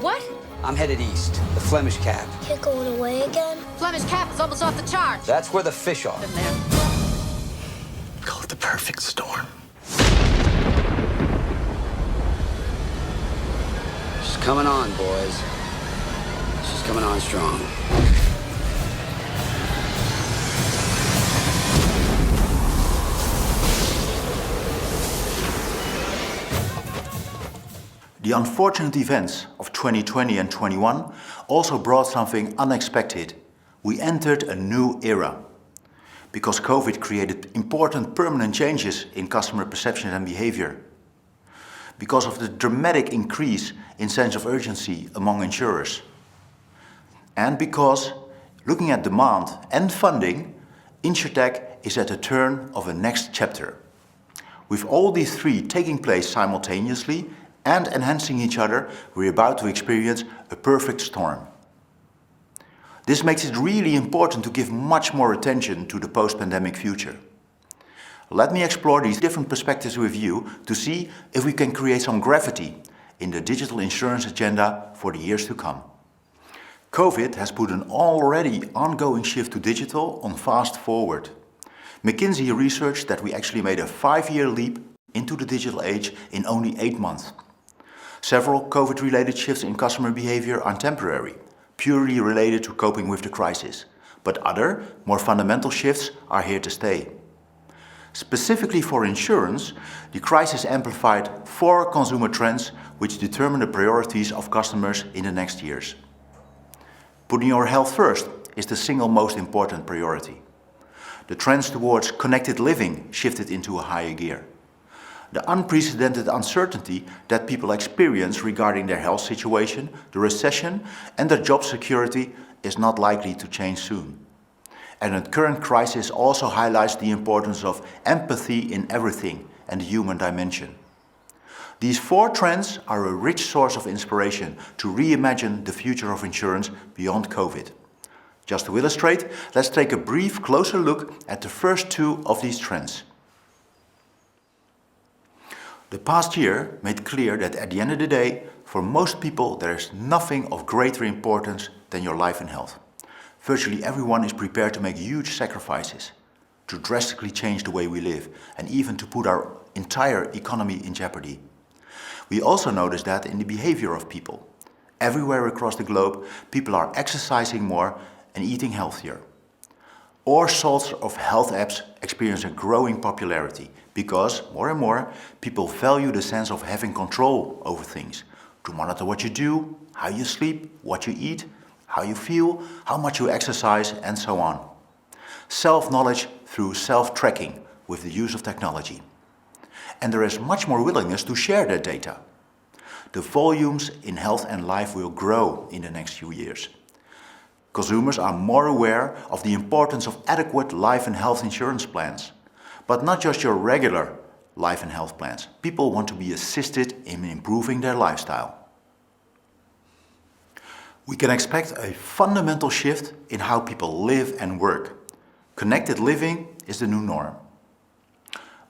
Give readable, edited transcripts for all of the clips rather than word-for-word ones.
What? I'm headed east, the Flemish Cap. You're going away again? Flemish Cap is almost off the charts. That's where the fish are. Been there. Call it the perfect storm. She's coming on, boys. She's coming on strong. The unfortunate events of 2020 and 21 also brought something unexpected. We entered a new era. Because COVID created important permanent changes in customer perception and behavior. Because of the dramatic increase in sense of urgency among insurers. And because, looking at demand and funding, Insurtech is at the turn of a next chapter. With all these three taking place simultaneously and enhancing each other, we're about to experience a perfect storm. This makes it really important to give much more attention to the post-pandemic future. Let me explore these different perspectives with you to see if we can create some gravity in the digital insurance agenda for the years to come. COVID has put an already ongoing shift to digital on fast forward. McKinsey researched that we actually made a 5-year leap into the digital age in only 8 months. Several COVID-related shifts in customer behavior are temporary, purely related to coping with the crisis. But other, more fundamental shifts are here to stay. Specifically for insurance, the crisis amplified 4 consumer trends which determine the priorities of customers in the next years. Putting your health first is the single most important priority. The trends towards connected living shifted into a higher gear. The unprecedented uncertainty that people experience regarding their health situation, the recession and their job security is not likely to change soon. And the current crisis also highlights the importance of empathy in everything and the human dimension. These 4 trends are a rich source of inspiration to reimagine the future of insurance beyond COVID. Just to illustrate, let's take a brief closer look at the first 2 of these trends. The past year made clear that at the end of the day, for most people there is nothing of greater importance than your life and health. Virtually everyone is prepared to make huge sacrifices, to drastically change the way we live, and even to put our entire economy in jeopardy. We also notice that in the behavior of people. Everywhere across the globe, people are exercising more and eating healthier. All sorts of health apps experience a growing popularity because, more and more, people value the sense of having control over things. To monitor what you do, how you sleep, what you eat, how you feel, how much you exercise, and so on. Self-knowledge through self-tracking with the use of technology. And there is much more willingness to share that data. The volumes in health and life will grow in the next few years. Consumers are more aware of the importance of adequate life and health insurance plans. But not just your regular life and health plans. People want to be assisted in improving their lifestyle. We can expect a fundamental shift in how people live and work. Connected living is the new norm.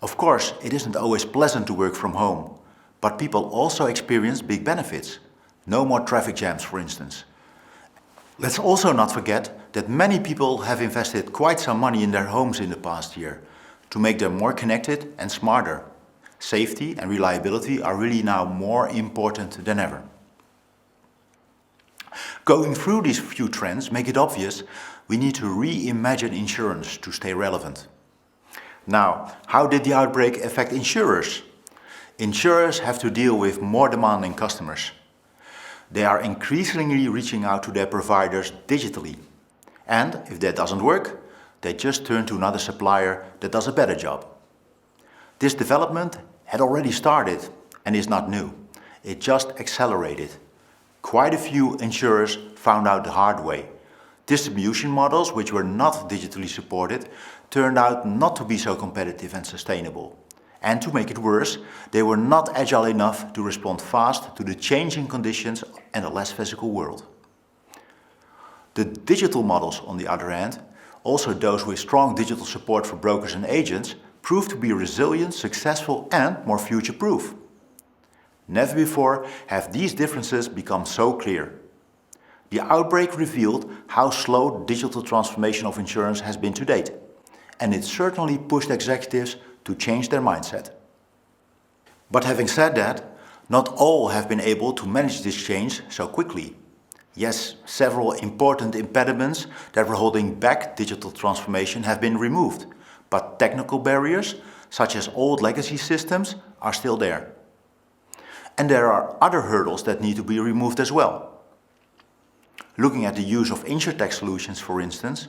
Of course, it isn't always pleasant to work from home, but people also experience big benefits. No more traffic jams, for instance. Let's also not forget that many people have invested quite some money in their homes in the past year to make them more connected and smarter. Safety and reliability are really now more important than ever. Going through these few trends make it obvious we need to reimagine insurance to stay relevant. Now, how did the outbreak affect insurers? Insurers have to deal with more demanding customers. They are increasingly reaching out to their providers digitally. And if that doesn't work, they just turn to another supplier that does a better job. This development had already started and is not new. It just accelerated. Quite a few insurers found out the hard way. Distribution models, which were not digitally supported, turned out not to be so competitive and sustainable. And to make it worse, they were not agile enough to respond fast to the changing conditions and a less physical world. The digital models, on the other hand, also those with strong digital support for brokers and agents, proved to be resilient, successful and more future-proof. Never before have these differences become so clear. The outbreak revealed how slow digital transformation of insurance has been to date, and it certainly pushed executives to change their mindset. But having said that, not all have been able to manage this change so quickly. Yes, several important impediments that were holding back digital transformation have been removed, but technical barriers, such as old legacy systems, are still there. And there are other hurdles that need to be removed as well. Looking at the use of Insurtech solutions, for instance,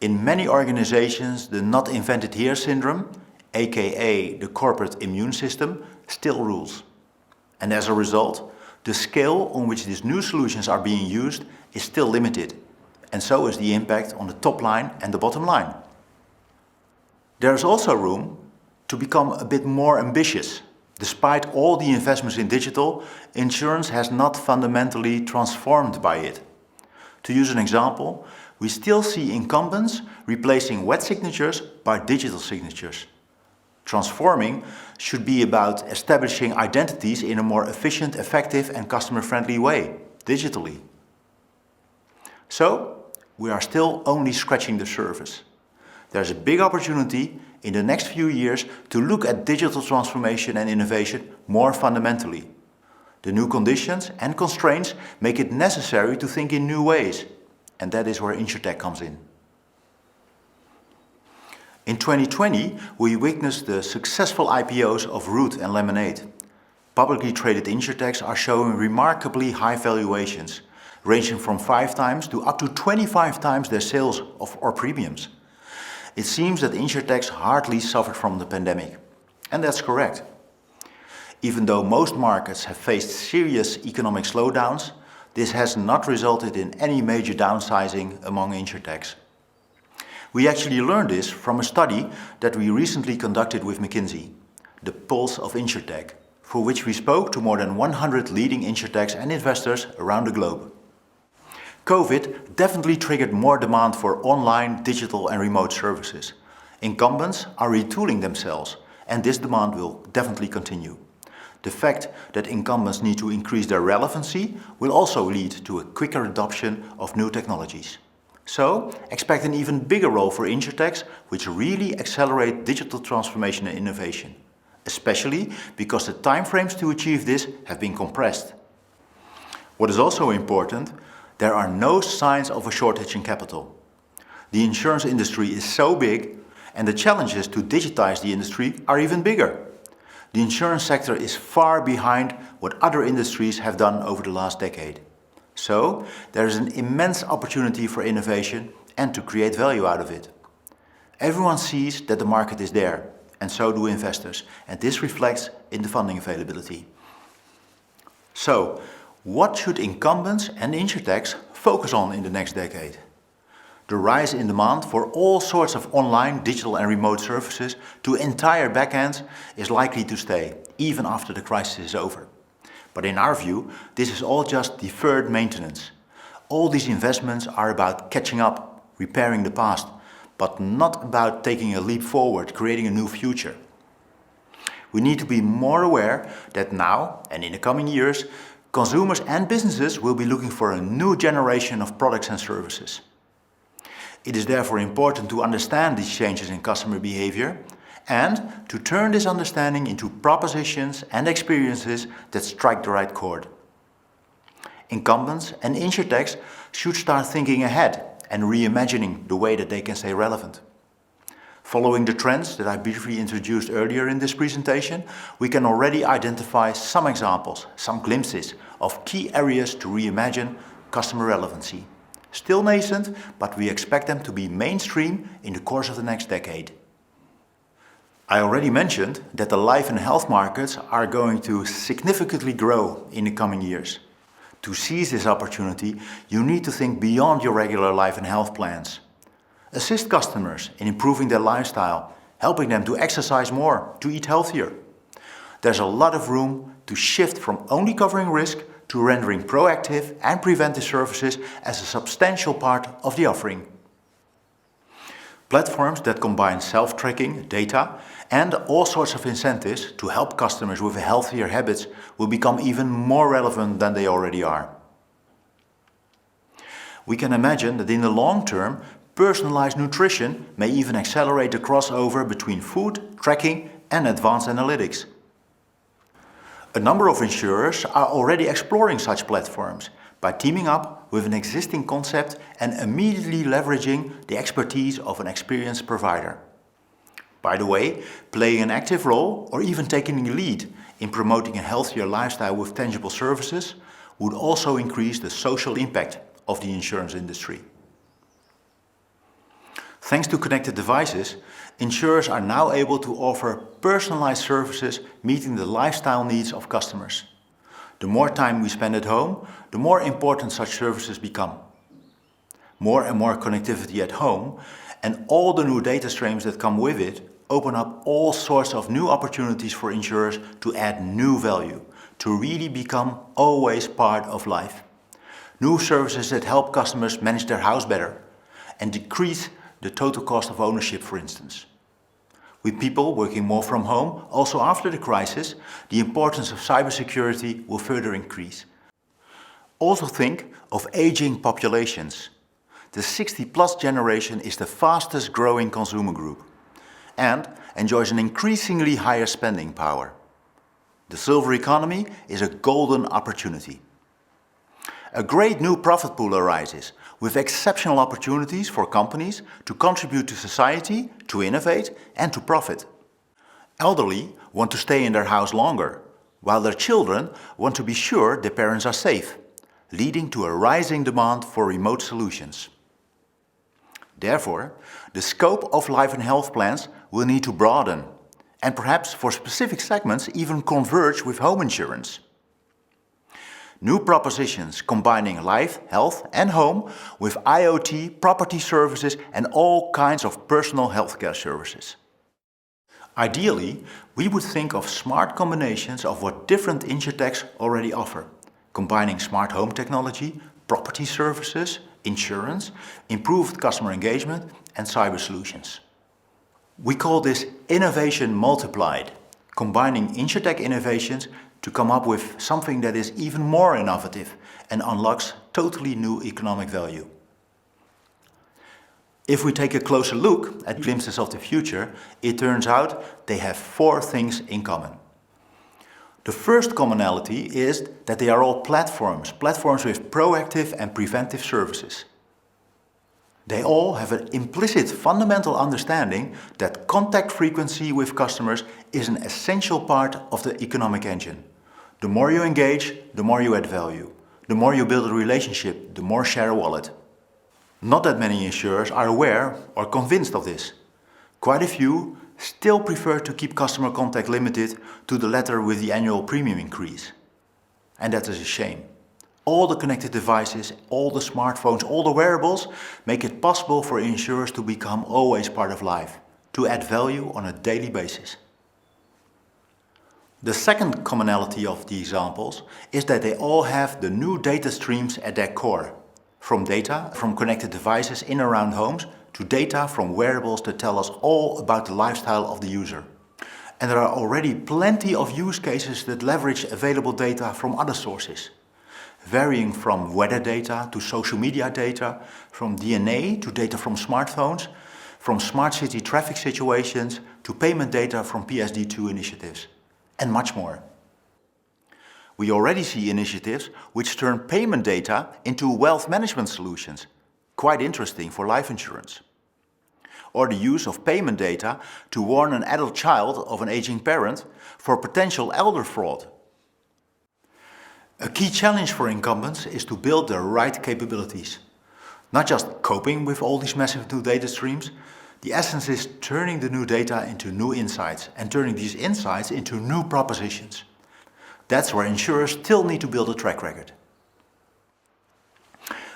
in many organizations the not invented here syndrome, aka the corporate immune system, still rules. And as a result, the scale on which these new solutions are being used is still limited, and so is the impact on the top line and the bottom line. There is also room to become a bit more ambitious. Despite all the investments in digital, insurance has not fundamentally transformed by it. To use an example, we still see incumbents replacing wet signatures by digital signatures. Transforming should be about establishing identities in a more efficient, effective and customer-friendly way, digitally. So, we are still only scratching the surface. There's a big opportunity in the next few years to look at digital transformation and innovation more fundamentally. The new conditions and constraints make it necessary to think in new ways, and that is where Insurtech comes in. In 2020, we witnessed the successful IPOs of Root and Lemonade. Publicly traded Insurtechs are showing remarkably high valuations, ranging from 5 times to up to 25 times their sales or premiums. It seems that Insurtechs hardly suffered from the pandemic, and that's correct. Even though most markets have faced serious economic slowdowns, this has not resulted in any major downsizing among Insurtechs. We actually learned this from a study that we recently conducted with McKinsey, the Pulse of Insurtech, for which we spoke to more than 100 leading Insurtechs and investors around the globe. COVID definitely triggered more demand for online, digital and remote services. Incumbents are retooling themselves, and this demand will definitely continue. The fact that incumbents need to increase their relevancy will also lead to a quicker adoption of new technologies. So, expect an even bigger role for Insurtechs, which really accelerate digital transformation and innovation, especially because the timeframes to achieve this have been compressed. What is also important, there are no signs of a shortage in capital. The insurance industry is so big, and the challenges to digitize the industry are even bigger. The insurance sector is far behind what other industries have done over the last decade. So, there is an immense opportunity for innovation and to create value out of it. Everyone sees that the market is there, and so do investors, and this reflects in the funding availability. So, what should incumbents and Insurtechs focus on in the next decade? The rise in demand for all sorts of online, digital and remote services to entire backends is likely to stay, even after the crisis is over. But in our view, this is all just deferred maintenance. All these investments are about catching up, repairing the past, but not about taking a leap forward, creating a new future. We need to be more aware that now, and in the coming years, consumers and businesses will be looking for a new generation of products and services. It is therefore important to understand these changes in customer behavior and to turn this understanding into propositions and experiences that strike the right chord. Incumbents and Insurtechs should start thinking ahead and reimagining the way that they can stay relevant. Following the trends that I briefly introduced earlier in this presentation, we can already identify some examples, some glimpses of key areas to reimagine customer relevancy. Still nascent, but we expect them to be mainstream in the course of the next decade. I already mentioned that the life and health markets are going to significantly grow in the coming years. To seize this opportunity, you need to think beyond your regular life and health plans. Assist customers in improving their lifestyle, helping them to exercise more, to eat healthier. There's a lot of room to shift from only covering risk to rendering proactive and preventive services as a substantial part of the offering. Platforms that combine self-tracking, data, and all sorts of incentives to help customers with healthier habits will become even more relevant than they already are. We can imagine that in the long term, personalized nutrition may even accelerate the crossover between food, tracking, and advanced analytics. A number of insurers are already exploring such platforms by teaming up with an existing concept and immediately leveraging the expertise of an experienced provider. By the way, playing an active role or even taking the lead in promoting a healthier lifestyle with tangible services would also increase the social impact of the insurance industry. Thanks to connected devices, insurers are now able to offer personalized services meeting the lifestyle needs of customers. The more time we spend at home, the more important such services become. More and more connectivity at home and all the new data streams that come with it open up all sorts of new opportunities for insurers to add new value, to really become always part of life. New services that help customers manage their house better and decrease the total cost of ownership, for instance. With people working more from home, also after the crisis, the importance of cybersecurity will further increase. Also think of aging populations. The 60+ generation is the fastest growing consumer group and enjoys an increasingly higher spending power. The silver economy is a golden opportunity. A great new profit pool arises with exceptional opportunities for companies to contribute to society, to innovate and to profit. Elderly want to stay in their house longer, while their children want to be sure their parents are safe, leading to a rising demand for remote solutions. Therefore, the scope of life and health plans will need to broaden and perhaps for specific segments even converge with home insurance. New propositions combining life, health and home with IoT, property services and all kinds of personal healthcare services. Ideally, we would think of smart combinations of what different Insurtechs already offer, combining smart home technology, property services, insurance, improved customer engagement and cyber solutions. We call this innovation multiplied, combining Insurtech innovations to come up with something that is even more innovative and unlocks totally new economic value. If we take a closer look at glimpses of the future, it turns out they have 4 things in common. The first commonality is that they are all platforms with proactive and preventive services. They all have an implicit fundamental understanding that contact frequency with customers is an essential part of the economic engine. The more you engage, the more you add value. The more you build a relationship, the more share a wallet. Not that many insurers are aware or convinced of this. Quite a few still prefer to keep customer contact limited to the letter with the annual premium increase. And that is a shame. All the connected devices, all the smartphones, all the wearables make it possible for insurers to become always part of life, to add value on a daily basis. The second commonality of the examples is that they all have the new data streams at their core. From data from connected devices in and around homes to data from wearables that tell us all about the lifestyle of the user. And there are already plenty of use cases that leverage available data from other sources, varying from weather data to social media data, from DNA to data from smartphones, from smart city traffic situations to payment data from PSD2 initiatives, and much more. We already see initiatives which turn payment data into wealth management solutions, quite interesting for life insurance. Or the use of payment data to warn an adult child of an aging parent for potential elder fraud. A key challenge for incumbents is to build the right capabilities. Not just coping with all these massive new data streams, the essence is turning the new data into new insights and turning these insights into new propositions. That's where insurers still need to build a track record.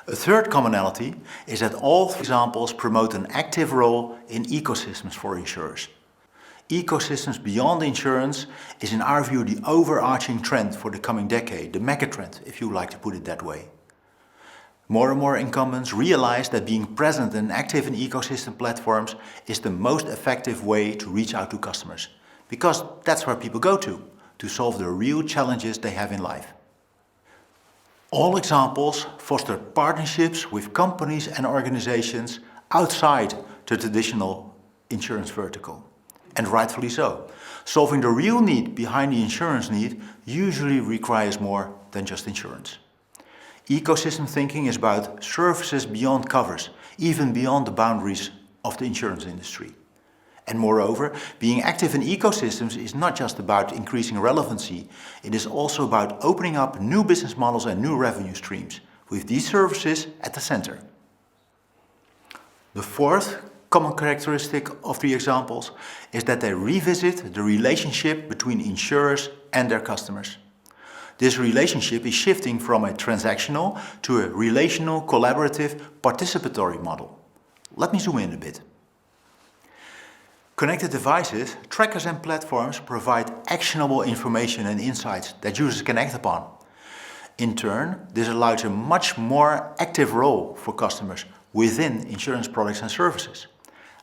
A third commonality is that all examples promote an active role in ecosystems for insurers. Ecosystems beyond insurance is in our view the overarching trend for the coming decade, the megatrend, if you like to put it that way. More and more incumbents realize that being present and active in ecosystem platforms is the most effective way to reach out to customers, because that's where people go to solve the real challenges they have in life. All examples foster partnerships with companies and organizations outside the traditional insurance vertical. And rightfully so. Solving the real need behind the insurance need usually requires more than just insurance. Ecosystem thinking is about services beyond covers, even beyond the boundaries of the insurance industry. And moreover, being active in ecosystems is not just about increasing relevancy, it is also about opening up new business models and new revenue streams, with these services at the center. The fourth common characteristic of the examples is that they revisit the relationship between insurers and their customers. This relationship is shifting from a transactional to a relational, collaborative, participatory model. Let me zoom in a bit. Connected devices, trackers and platforms provide actionable information and insights that users can act upon. In turn, this allows a much more active role for customers within insurance products and services.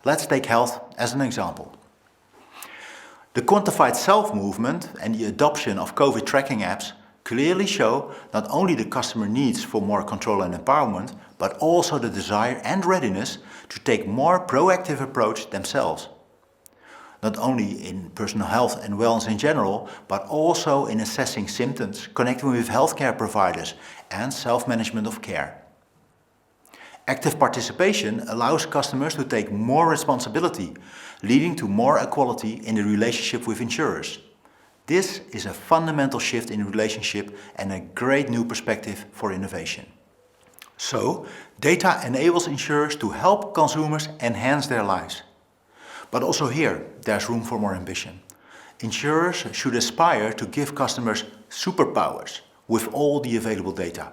Let's take health as an example. The quantified self-movement and the adoption of COVID tracking apps clearly show not only the customer needs for more control and empowerment, but also the desire and readiness to take more proactive approach themselves. Not only in personal health and wellness in general, but also in assessing symptoms, connecting with healthcare providers, and self-management of care. Active participation allows customers to take more responsibility, leading to more equality in the relationship with insurers. This is a fundamental shift in relationship and a great new perspective for innovation. So, data enables insurers to help consumers enhance their lives. But also here, there's room for more ambition. Insurers should aspire to give customers superpowers with all the available data.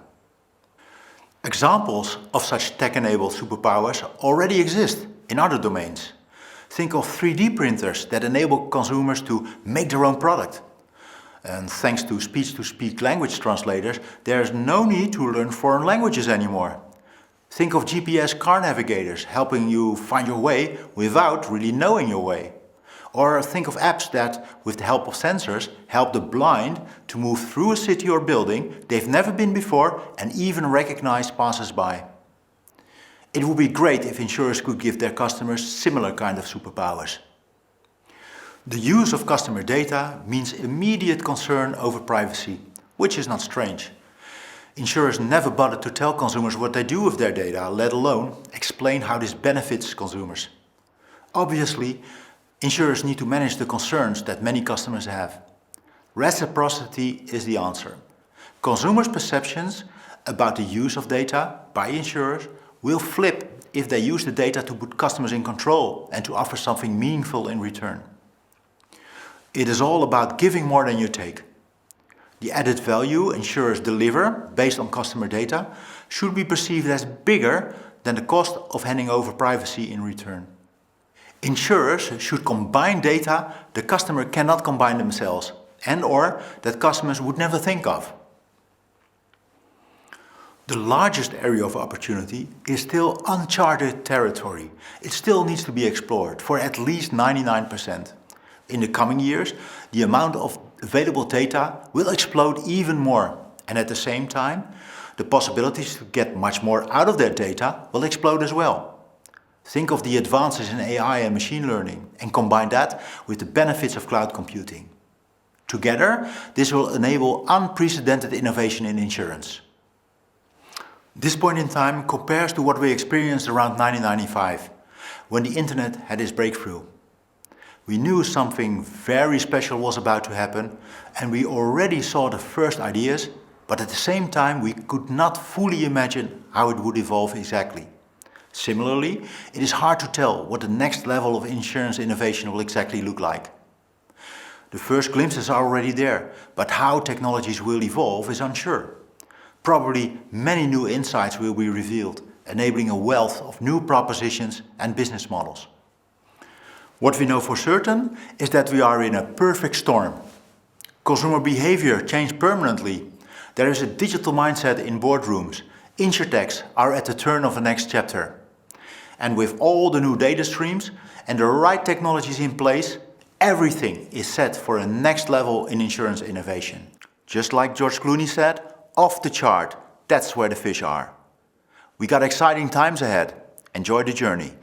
Examples of such tech-enabled superpowers already exist in other domains. Think of 3D printers that enable consumers to make their own product. And thanks to speech-to-speech language translators, there's no need to learn foreign languages anymore. Think of GPS car navigators helping you find your way without really knowing your way. Or think of apps that, with the help of sensors, help the blind to move through a city or building they've never been before and even recognize passers-by. It would be great if insurers could give their customers similar kind of superpowers. The use of customer data means immediate concern over privacy, which is not strange. Insurers never bother to tell consumers what they do with their data, let alone explain how this benefits consumers. Obviously, insurers need to manage the concerns that many customers have. Reciprocity is the answer. Consumers' perceptions about the use of data by insurers will flip if they use the data to put customers in control and to offer something meaningful in return. It is all about giving more than you take. The added value insurers deliver based on customer data should be perceived as bigger than the cost of handing over privacy in return. Insurers should combine data the customer cannot combine themselves and/or that customers would never think of. The largest area of opportunity is still uncharted territory. It still needs to be explored for at least 99%. In the coming years, the amount of available data will explode even more, and at the same time, the possibilities to get much more out of their data will explode as well. Think of the advances in AI and machine learning and combine that with the benefits of cloud computing. Together, this will enable unprecedented innovation in insurance. This point in time compares to what we experienced around 1995, when the internet had its breakthrough. We knew something very special was about to happen, and we already saw the first ideas, but at the same time we could not fully imagine how it would evolve exactly. Similarly, it is hard to tell what the next level of insurance innovation will exactly look like. The first glimpses are already there, but how technologies will evolve is unsure. Probably many new insights will be revealed, enabling a wealth of new propositions and business models. What we know for certain is that we are in a perfect storm. Consumer behavior changed permanently. There is a digital mindset in boardrooms. Insurtechs are at the turn of the next chapter. And with all the new data streams and the right technologies in place, everything is set for a next level in insurance innovation. Just like George Clooney said, off the chart, that's where the fish are. We got exciting times ahead. Enjoy the journey.